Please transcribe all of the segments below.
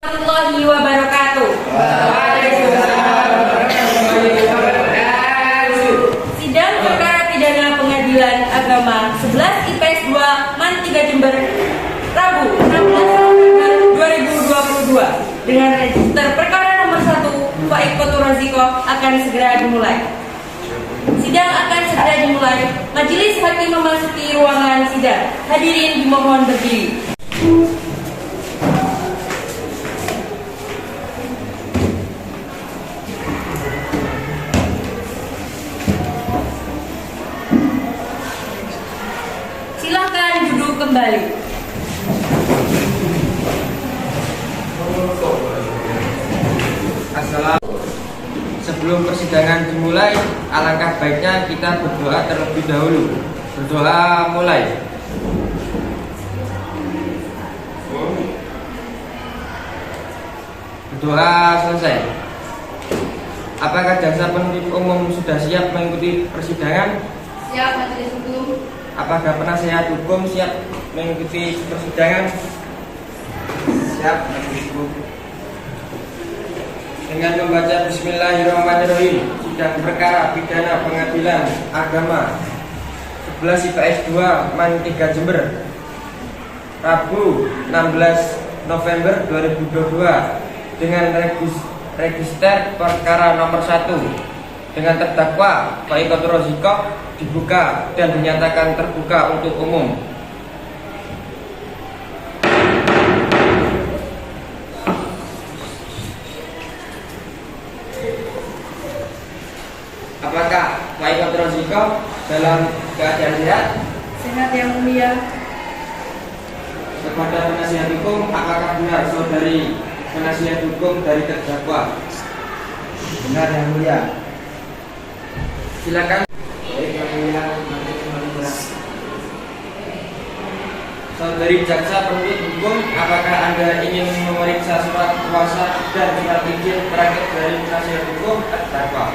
Warahmatullahi wabarakatuh. Sidang perkara pidana pengadilan agama 11 IPS 2 Man 3 Jember, Rabu 16 November 2022 dengan register perkara nomor 1 Faik Kotur Raziko akan segera dimulai. Sidang akan segera dimulai. Majelis hakim memasuki ruangan sidang. Hadirin dimohon berdiri. Silakan duduk kembali. Sebelum persidangan dimulai, alangkah baiknya kita berdoa terlebih dahulu. Berdoa mulai. Berdoa selesai. Apakah jaksa penuntut umum sudah siap mengikuti persidangan? Siap, majelis hukum. Apakah penasihat hukum siap mengikuti persidangan? Siap, majelis hukum. Dengan membaca Bismillahirrahmanirrahim, sidang perkara pidana pengadilan agama 11 IPS 2 Man 3 Jember, Rabu 16 November 2022 dengan register perkara nomor 1 dengan terdakwa Faik Kotur Raziko dibuka dan dinyatakan terbuka untuk umum. Apakah Faik Kotur Raziko dalam keadaan sehat? Sehat yang mulia. Kepada penasihat hukum, apakah benar saudari penasihat hukum dari terdakwa? Benar yang mulia. Silakan. Baik yang mulia. Saudari jaksa penuntut hukum, apakah Anda ingin memeriksa surat kuasa dan surat izin terakhir dari penasihat hukum terdakwa?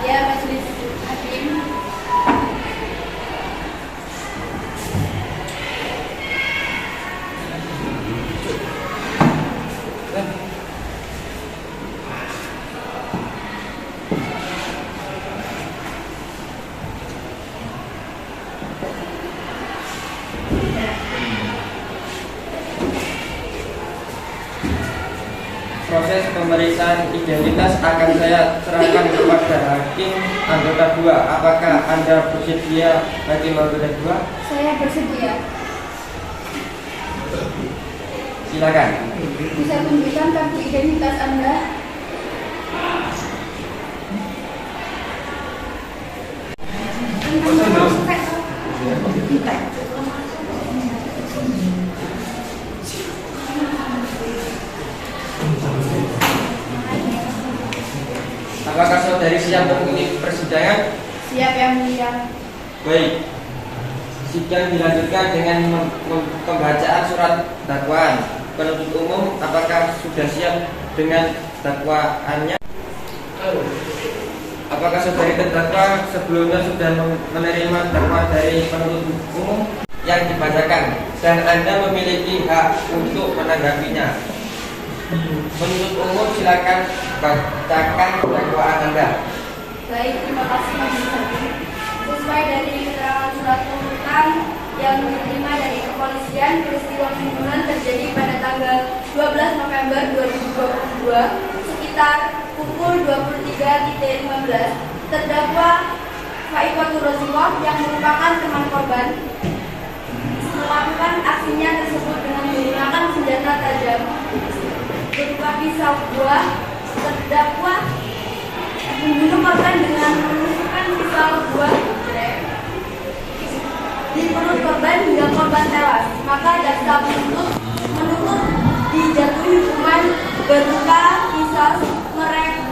Ya, majelis hakim. Proses pemeriksaan identitas akan saya serahkan kepada hakim anggota 2. Apakah Anda bersedia, hakim anggota 2? Saya bersedia. Silakan. Bisa tunjukkan kartu identitas Anda? Apakah saudari siap mengikuti persidangan? Siap yang mulia. Baik. Sidang dilanjutkan dengan pembacaan surat dakwaan. Penuntut umum, apakah sudah siap dengan dakwaannya? Apakah saudari terdakwa sebelumnya sudah menerima dakwaan dari penuntut umum yang dibacakan dan Anda memiliki hak untuk menanggapinya? Penuntut umum, silakan bacakan dakwaan Anda. Baik, terima kasih majelis hakim. Sesuai dari keterangan surat tuntutan yang diterima dari kepolisian, peristiwa pembunuhan terjadi pada tanggal 12 November 2022 sekitar pukul 23.15. Terdakwa Faik Kotur Raziko yang merupakan teman korban melakukan aksinya tersebut dengan menggunakan senjata tajam berupa pisau buah. Terdakwa membunuh korban dengan menusukkan pisau buah di perut korban hingga korban tewas. Maka jaksa penuntut menuntut dijatuhi hukuman berupa kisos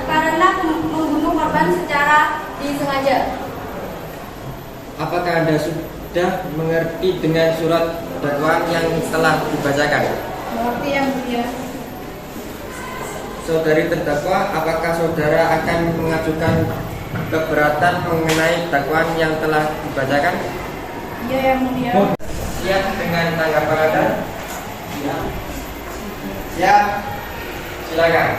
karena membunuh korban secara disengaja. Apakah Anda sudah mengerti dengan surat dakwaan yang telah dibacakan? Mengerti yang mulia. Saudari terdakwa, apakah saudara akan mengajukan keberatan mengenai dakwaan yang telah dibacakan? Iya yang mulia. Siap dengan tanggapan Anda? Siap. Silakan.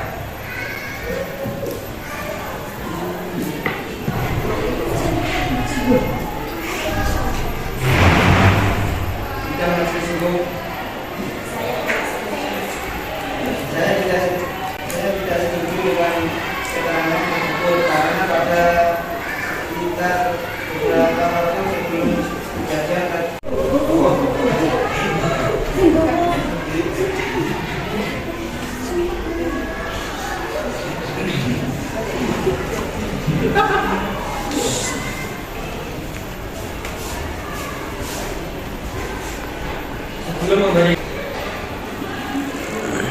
Kita masih sibuk. Saya tidak setuju dengan keterangan tersebut karena pada sekitar beberapa waktu sebelum kejadian Sebelum memberi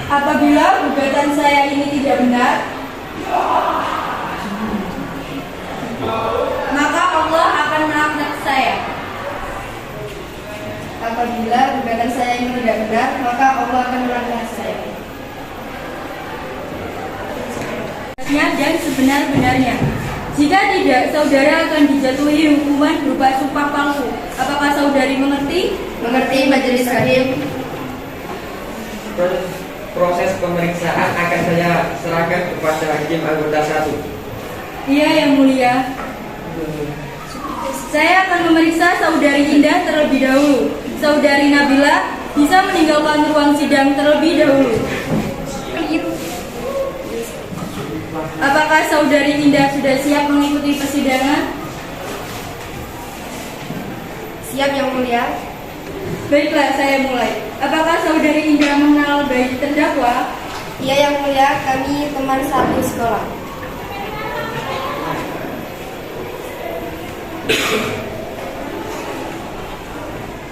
Apabila gugatan saya ini tidak benar, maka Allah akan melaknat saya. Apabila gugatan saya ini tidak benar, maka Allah akan melaknat saya. Dan sebenar-benarnya, jika tidak, saudara akan dijatuhi hukuman berupa sumpah palsu. Apakah saudari mengerti? Mengerti, Majelis Hakim. proses pemeriksaan akan saya serahkan kepada hakim anggota 1. Iya, Yang Mulia. Saya akan memeriksa Saudari Indah terlebih dahulu. Saudari Nabila bisa meninggalkan ruang sidang terlebih dahulu. Apakah Saudari Indah sudah siap mengikuti persidangan? Siap, Yang Mulia. Baiklah, saya mulai. Apakah Saudari Indah mengenal baik terdakwa? Iya, Yang Mulia, kami teman satu sekolah.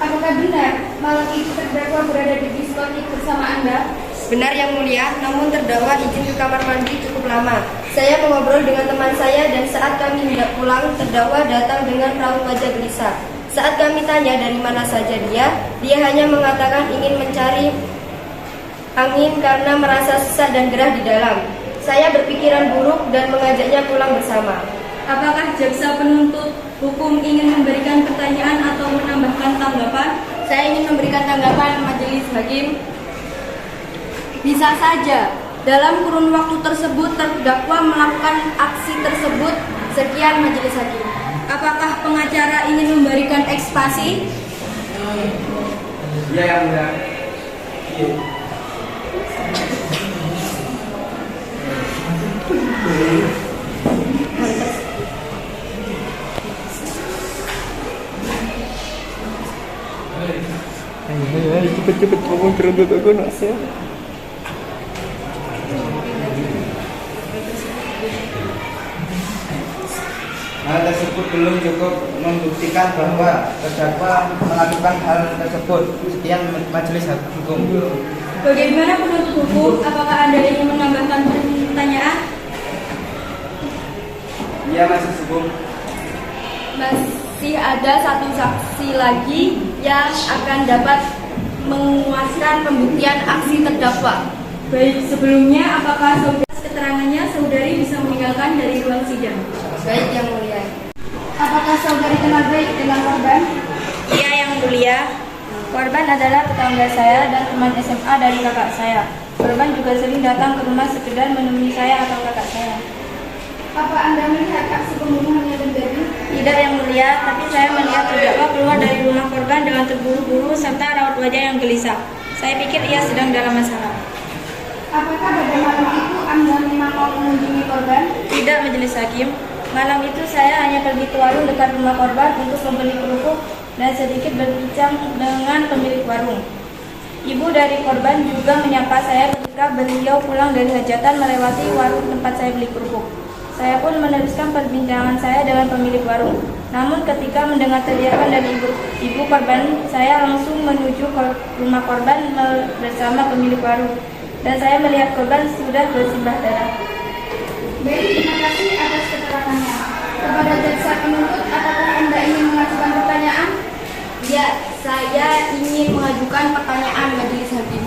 Apakah benar malam itu terdakwa berada di diskotik bersama Anda? Benar, Yang Mulia, namun terdakwa izin ke kamar mandi cukup lama. Saya mengobrol dengan teman saya dan saat kami hendak pulang, terdakwa datang dengan raut wajah gelisah. Saat kami tanya dari mana saja dia hanya mengatakan ingin mencari angin karena merasa sesak dan gerah di dalam. Saya berpikiran buruk dan mengajaknya pulang bersama. Apakah jaksa penuntut hukum ingin memberikan pertanyaan atau menambahkan tanggapan? Saya ingin memberikan tanggapan, Majelis Hakim. Bisa saja, dalam kurun waktu tersebut terdakwa melakukan aksi tersebut. Sekian, Majelis Hakim. Apakah pengacara ingin memberikan ekspasi? ya yang mulia. Ayo, cepet ngomong terus aku nasihat. Hal tersebut belum cukup membuktikan bahwa terdakwa melakukan hal tersebut. Sekian Majelis Hukum. Bagaimana penuntut hukum? Apakah Anda ingin menambahkan pertanyaan? Iya, Majelis Hukum. Masih ada satu saksi lagi yang akan dapat menguaskan pembuktian aksi terdakwa. Baik, sebelumnya apakah saudara keterangannya saudari bisa meninggalkan dari ruang sidang? Baik, Yang Mulia. Apakah saudari kenal baik dengan korban? Iya, Yang Mulia. Korban adalah tetangga saya dan teman SMA dari kakak saya. Korban juga sering datang ke rumah sekedar menemui saya atau kakak saya. Apa Anda melihat aksi pembunuhan yang terjadi? Tidak, Yang Mulia, tapi saya melihat terdakwa keluar dari rumah korban dengan terburu-buru serta raut wajah yang gelisah. Saya pikir ia sedang dalam masalah. Apakah pada malam itu Anda memang mau mengunjungi korban? Tidak, Majelis Hakim. Malam itu saya hanya pergi ke warung dekat rumah korban untuk membeli kerupuk dan sedikit berbincang dengan pemilik warung. Ibu dari korban juga menyapa saya ketika beliau pulang dari hajatan melewati warung tempat saya beli kerupuk. Saya pun meneruskan perbincangan saya dengan pemilik warung. Namun ketika mendengar teriakan dari ibu korban, saya langsung menuju ke rumah korban bersama pemilik warung. Dan saya melihat korban sudah bersimbah darah. Baik, terima kasih atas keterangannya. Kepada jaksa penuntut, apakah Anda ingin mengajukan pertanyaan? Ya, saya ingin mengajukan pertanyaan, Majelis Hakim.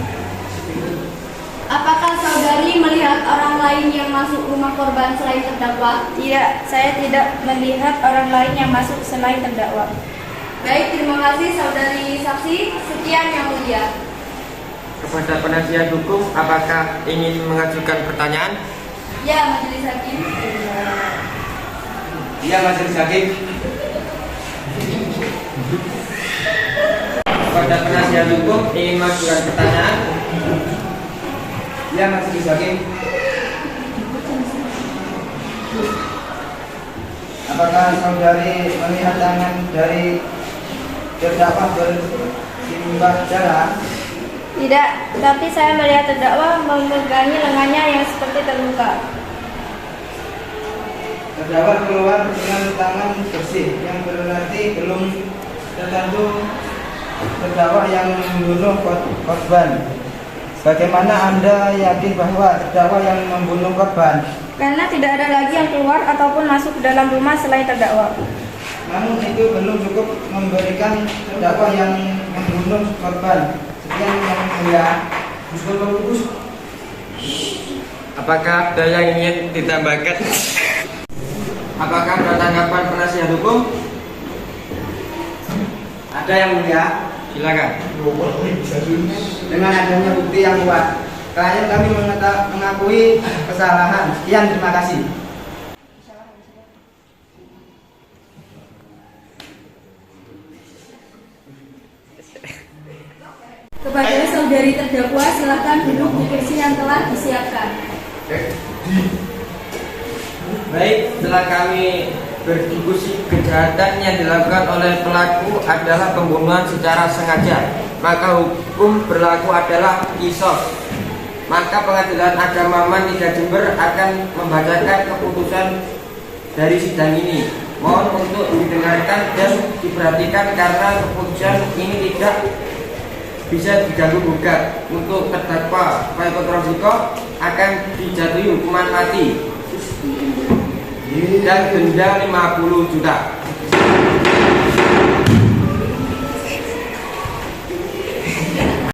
Apakah saudari melihat orang lain yang masuk rumah korban selain terdakwa? Tidak, saya tidak melihat orang lain yang masuk selain terdakwa. Baik, terima kasih saudari saksi. Sekian, Yang Mulia. Kepada penasihat hukum, apakah ingin mengajukan pertanyaan? Ya, Majelis Hakim. Ya, Majelis Hakim. Kepada penasihat hukum ingin mengajukan pertanyaan? Ya, Majelis Hakim. Apakah saudari melihat tangan dari terdakwa bersimbah darah? Tidak, tapi saya melihat terdakwa memegangi lengannya yang seperti terluka. Terdakwa keluar dengan tangan bersih, yang berarti belum tertentu terdakwa yang membunuh korban. Bagaimana Anda yakin bahwa terdakwa yang membunuh korban? Karena tidak ada lagi yang keluar ataupun masuk ke dalam rumah selain terdakwa. Namun itu belum cukup memberikan terdakwa yang membunuh korban. Sekian yang mulia. Apakah ada yang ingin ditambahkan? Apakah ada tanggapan penasihat hukum? Ada yang mulia. Silakan. Dengan adanya bukti yang kuat, klien kami mengakui kesalahan. Sekian, terima kasih. Kepada saudari terdakwa, silakan duduk di kursi yang telah disiapkan. Baik, setelah kami berdiskusi, kejahatan yang dilakukan oleh pelaku adalah pembunuhan secara sengaja, maka hukum berlaku adalah qisas. Maka Pengadilan Agama Man 3 Jember akan membacakan keputusan dari sidang ini. Mohon untuk didengarkan dan diperhatikan karena keputusan ini tidak bisa diganggu gugat. Untuk terdakwa Faikot Roshiko akan dijatuhi hukuman mati dan denda 50 juta.